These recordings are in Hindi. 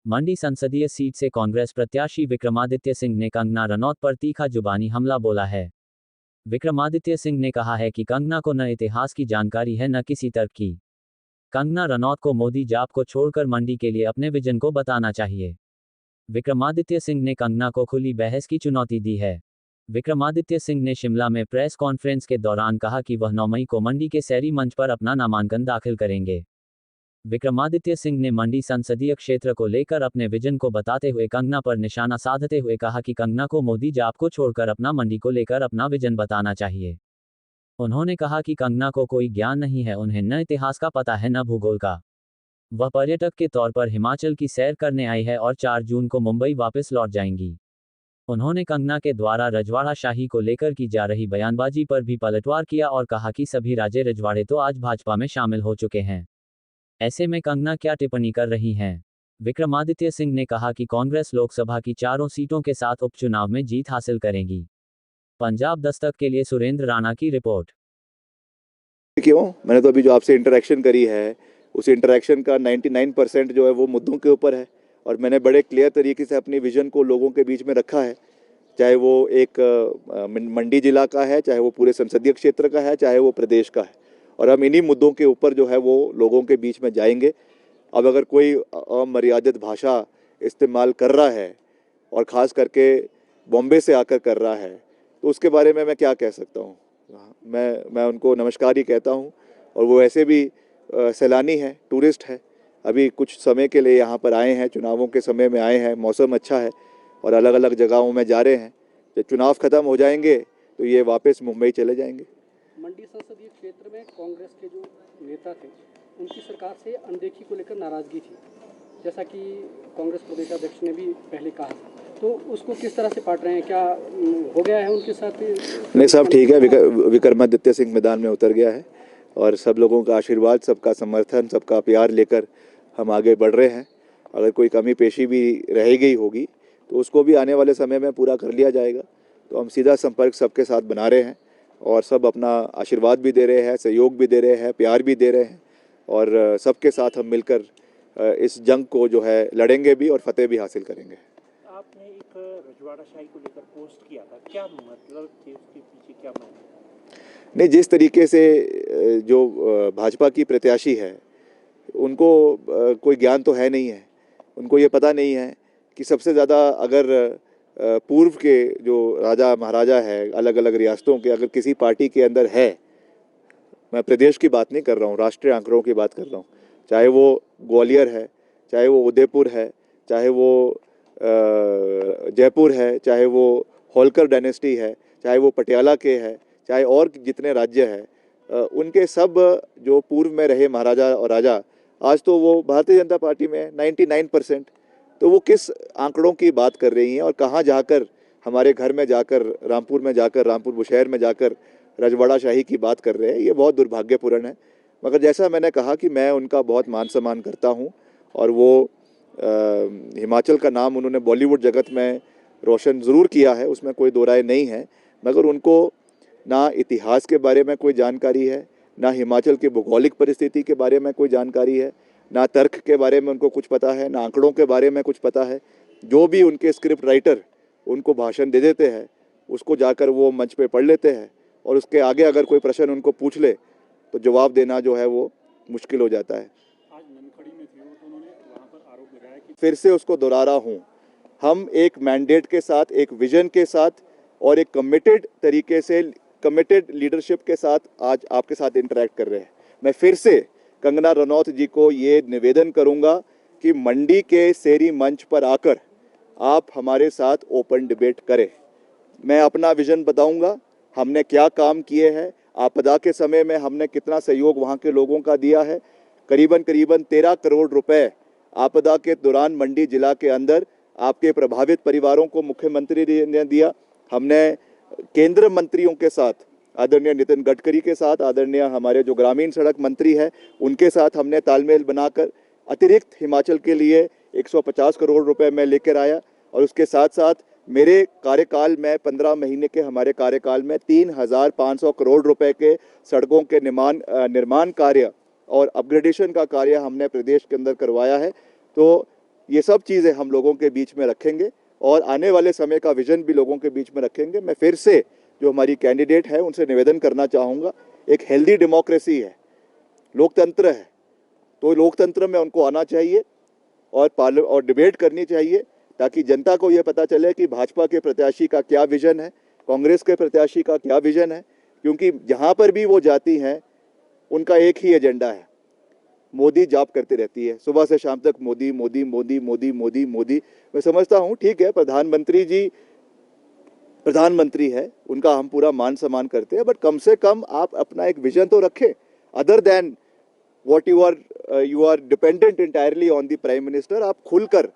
मंडी संसदीय सीट से कांग्रेस प्रत्याशी विक्रमादित्य सिंह ने कंगना रनौत पर तीखा जुबानी हमला बोला है। विक्रमादित्य सिंह ने कहा है कि कंगना को न इतिहास की जानकारी है न किसी तर्क की। कंगना रनौत को मोदी जाप को छोड़कर मंडी के लिए अपने विजन को बताना चाहिए। विक्रमादित्य सिंह ने कंगना को खुली बहस की चुनौती दी है। विक्रमादित्य सिंह ने शिमला में प्रेस कॉन्फ्रेंस के दौरान कहा कि वह 9 मई को मंडी के शहरी मंच पर अपना नामांकन दाखिल करेंगे। विक्रमादित्य सिंह ने मंडी संसदीय क्षेत्र को लेकर अपने विजन को बताते हुए कंगना पर निशाना साधते हुए कहा कि कंगना को मोदी जाप को छोड़कर अपना मंडी को लेकर अपना विजन बताना चाहिए। उन्होंने कहा कि कंगना को कोई ज्ञान नहीं है, उन्हें न इतिहास का पता है न भूगोल का। वह पर्यटक के तौर पर हिमाचल की सैर करने आई है और 4 जून को मुंबई वापस लौट जाएंगी। उन्होंने कंगना के द्वारा रजवाड़ा शाही को लेकर की जा रही बयानबाजी पर भी पलटवार किया और कहा कि सभी राजे रजवाड़े तो आज भाजपा में शामिल हो चुके हैं, ऐसे में कंगना क्या टिप्पणी कर रही हैं। विक्रमादित्य सिंह ने कहा कि कांग्रेस लोकसभा की 4 सीटों के साथ उपचुनाव में जीत हासिल करेगी। पंजाब दस्तक के लिए सुरेंद्र राणा की रिपोर्ट। क्यों मैंने तो अभी जो आपसे इंटरेक्शन करी है उस इंटरेक्शन का 99% जो है वो मुद्दों के ऊपर है और मैंने बड़े क्लियर तरीके से अपनी विजन को लोगों के बीच में रखा है, चाहे वो एक मंडी जिला का है, चाहे वो पूरे संसदीय क्षेत्र का है, चाहे वो प्रदेश का है, और हम इन्हीं मुद्दों के ऊपर जो है वो लोगों के बीच में जाएंगे। अब अगर कोई अमर्यादित भाषा इस्तेमाल कर रहा है और ख़ास करके बॉम्बे से आकर कर रहा है तो उसके बारे में मैं क्या कह सकता हूँ। मैं उनको नमस्कार ही कहता हूँ और वो ऐसे भी सैलानी है, टूरिस्ट है, अभी कुछ समय के लिए यहाँ पर आए हैं, चुनावों के समय में आए हैं, मौसम अच्छा है और अलग अलग जगहों में जा रहे हैं। जब चुनाव ख़त्म हो जाएंगे तो ये वापस मुंबई चले जाएंगे। मंडी संसदीय क्षेत्र में कांग्रेस के जो नेता थे उनकी सरकार से अनदेखी को लेकर नाराजगी थी, जैसा कि कांग्रेस प्रदेश अध्यक्ष ने भी पहले कहा, तो उसको किस तरह से पाट रहे हैं? क्या हो गया है उनके साथ? नहीं, सब ठीक है। विक्रमादित्य सिंह मैदान में उतर गया है और सब लोगों का आशीर्वाद, सबका समर्थन, सबका प्यार लेकर हम आगे बढ़ रहे हैं। अगर कोई कमी पेशी भी रह गई होगी तो उसको भी आने वाले समय में पूरा कर लिया जाएगा। तो हम सीधा संपर्क सबके साथ बना रहे हैं और सब अपना आशीर्वाद भी दे रहे हैं, सहयोग भी दे रहे हैं, प्यार भी दे रहे हैं और सबके साथ हम मिलकर इस जंग को जो है लड़ेंगे भी और फतेह भी हासिल करेंगे। आपने एक रजवाड़ा शाही को लेकर पोस्ट किया था, क्या मतलब थे उसके पीछे, क्या मायने? नहीं, जिस तरीके से जो भाजपा की प्रत्याशी है उनको कोई ज्ञान तो है नहीं है, उनको ये पता नहीं है कि सबसे ज़्यादा अगर पूर्व के जो राजा महाराजा है अलग अलग रियासतों के, अगर किसी पार्टी के अंदर है, मैं प्रदेश की बात नहीं कर रहा हूँ, राष्ट्रीय आंकड़ों की बात कर रहा हूँ, चाहे वो ग्वालियर है, चाहे वो उदयपुर है, चाहे वो जयपुर है, चाहे वो होलकर डायनेस्टी है, चाहे वो पटियाला के है, चाहे और जितने राज्य हैं, उनके सब जो पूर्व में रहे महाराजा और राजा आज तो वो भारतीय जनता पार्टी में 99%। तो वो किस आंकड़ों की बात कर रही हैं और कहाँ जाकर, हमारे घर में जाकर, रामपुर में जाकर, रामपुर बुशहर में जाकर रजवाड़ा शाही की बात कर रहे हैं, ये बहुत दुर्भाग्यपूर्ण है। मगर जैसा मैंने कहा कि मैं उनका बहुत मान सम्मान करता हूँ और वो हिमाचल का नाम उन्होंने बॉलीवुड जगत में रोशन ज़रूर किया है, उसमें कोई दो राय नहीं है, मगर उनको ना इतिहास के बारे में कोई जानकारी है, ना हिमाचल की भौगोलिक परिस्थिति के बारे में कोई जानकारी है, ना तर्क के बारे में उनको कुछ पता है, ना आंकड़ों के बारे में कुछ पता है। जो भी उनके स्क्रिप्ट राइटर उनको भाषण दे देते हैं उसको जाकर वो मंच पे पढ़ लेते हैं और उसके आगे अगर कोई प्रश्न उनको पूछ ले तो जवाब देना जो है वो मुश्किल हो जाता है। आज ननखड़ी में थे तो उन्होंने वहाँ पर आरोप लगाया कि, फिर से उसको दोहरा रहा हूँ, हम एक मैंडेट के साथ, एक विजन के साथ और एक कमिटेड तरीके से, कमिटेड लीडरशिप के साथ आज आपके साथ इंटरेक्ट कर रहे हैं। मैं फिर से कंगना रनौत जी को ये निवेदन करूंगा कि मंडी के शहरी मंच पर आकर आप हमारे साथ ओपन डिबेट करें। मैं अपना विजन बताऊंगा, हमने क्या काम किए हैं, आपदा के समय में हमने कितना सहयोग वहाँ के लोगों का दिया है। करीबन 13 करोड़ रुपए आपदा के दौरान मंडी जिला के अंदर आपके प्रभावित परिवारों को मुख्यमंत्री ने दिया। हमने केंद्र मंत्रियों के साथ, आदरणीय नितिन गडकरी के साथ, आदरणीय हमारे जो ग्रामीण सड़क मंत्री हैं उनके साथ हमने तालमेल बनाकर अतिरिक्त हिमाचल के लिए 150 करोड़ रुपए मैं लेकर आया और उसके साथ साथ मेरे कार्यकाल में 15 महीने के हमारे कार्यकाल में 3500 करोड़ रुपए के सड़कों के निर्माण कार्य और अपग्रेडेशन का कार्य हमने प्रदेश के अंदर करवाया है। तो ये सब चीज़ें हम लोगों के बीच में रखेंगे और आने वाले समय का विजन भी लोगों के बीच में रखेंगे। मैं फिर से जो हमारी कैंडिडेट है उनसे निवेदन करना चाहूँगा, एक हेल्दी डेमोक्रेसी है, लोकतंत्र है, तो लोकतंत्र में उनको आना चाहिए और डिबेट करनी चाहिए ताकि जनता को यह पता चले कि भाजपा के प्रत्याशी का क्या विजन है, कांग्रेस के प्रत्याशी का क्या विजन है। क्योंकि जहाँ पर भी वो जाती हैं उनका एक ही एजेंडा है, मोदी जाप करती रहती है सुबह से शाम तक, मोदी मोदी मोदी मोदी मोदी मोदी। मैं समझता हूँ ठीक है, प्रधानमंत्री जी प्रधानमंत्री है, उनका हम पूरा मान सम्मान करते हैं, बट कम से कम आप अपना एक विजन तो रखें other than what you are dependent entirely on the prime minister. आप खुलकर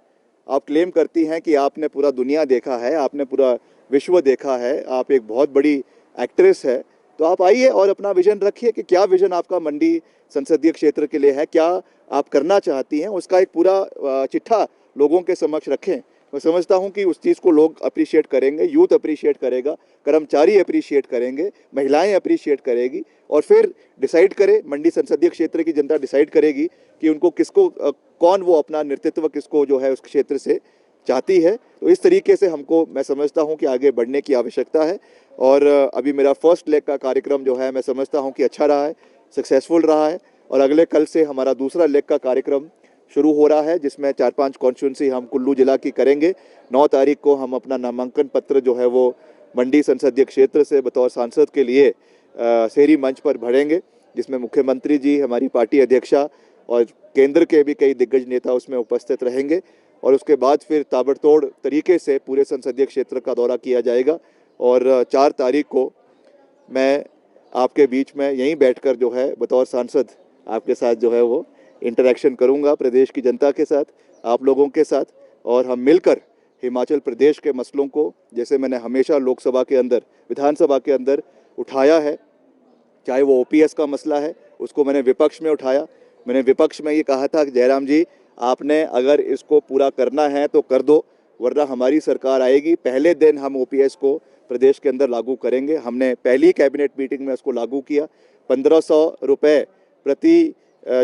आप क्लेम करती हैं कि आपने पूरा दुनिया देखा है, आपने पूरा विश्व देखा है, आप एक बहुत बड़ी एक्ट्रेस है, तो आप आइए और अपना विजन रखिए कि क्या विजन आपका मंडी संसदीय क्षेत्र के लिए है, क्या आप करना चाहती हैं, उसका एक पूरा चिट्ठा लोगों के समक्ष रखें। मैं समझता हूं कि उस चीज़ को लोग अप्रिशिएट करेंगे, यूथ अप्रिशिएट करेगा, कर्मचारी अप्रिशिएट करेंगे, महिलाएं अप्रिशिएट करेगी और फिर डिसाइड करे, मंडी संसदीय क्षेत्र की जनता डिसाइड करेगी कि उनको किसको कौन वो अपना नेतृत्व किसको जो है उस क्षेत्र से चाहती है। तो इस तरीके से हमको मैं समझता हूं कि आगे बढ़ने की आवश्यकता है। और अभी मेरा फर्स्ट लेग का कार्यक्रम जो है मैं समझता हूं कि अच्छा रहा है, सक्सेसफुल रहा है और अगले कल से हमारा दूसरा लेग का कार्यक्रम शुरू हो रहा है जिसमें 4-5 कॉन्स्टिट्यूंसी हम कुल्लू जिला की करेंगे। 9 तारीख को हम अपना नामांकन पत्र जो है वो मंडी संसदीय क्षेत्र से बतौर सांसद के लिए शहरी मंच पर भरेंगे, जिसमें मुख्यमंत्री जी, हमारी पार्टी अध्यक्षा और केंद्र के भी कई दिग्गज नेता उसमें उपस्थित रहेंगे। और उसके बाद फिर ताबड़तोड़ तरीके से पूरे संसदीय क्षेत्र का दौरा किया जाएगा और 4 तारीख को मैं आपके बीच में यहीं बैठकर जो है बतौर सांसद आपके साथ जो है वो इंटरेक्शन करूंगा, प्रदेश की जनता के साथ, आप लोगों के साथ, और हम मिलकर हिमाचल प्रदेश के मसलों को, जैसे मैंने हमेशा लोकसभा के अंदर, विधानसभा के अंदर उठाया है, चाहे वो ओपीएस का मसला है उसको मैंने विपक्ष में उठाया। मैंने विपक्ष में ये कहा था कि जयराम जी आपने अगर इसको पूरा करना है तो कर दो, वरना हमारी सरकार आएगी, पहले दिन हम ओपीएस को प्रदेश के अंदर लागू करेंगे। हमने पहली कैबिनेट मीटिंग में उसको लागू किया। 1500 रुपये प्रति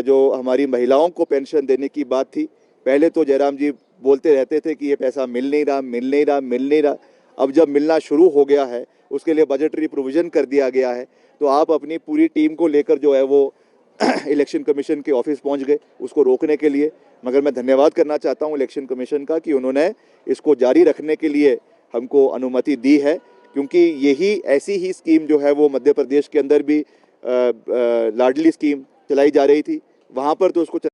जो हमारी महिलाओं को पेंशन देने की बात थी, पहले तो जयराम जी बोलते रहते थे कि ये पैसा मिल नहीं रहा। अब जब मिलना शुरू हो गया है, उसके लिए बजटरी प्रोविज़न कर दिया गया है, तो आप अपनी पूरी टीम को लेकर जो है वो इलेक्शन कमीशन के ऑफिस पहुंच गए उसको रोकने के लिए। मगर मैं धन्यवाद करना चाहता हूं इलेक्शन कमीशन का कि उन्होंने इसको जारी रखने के लिए हमको अनुमति दी है, क्योंकि यही ऐसी ही स्कीम जो है वो मध्य प्रदेश के अंदर भी लाडली स्कीम चलाई जा रही थी, वहाँ पर तो उसको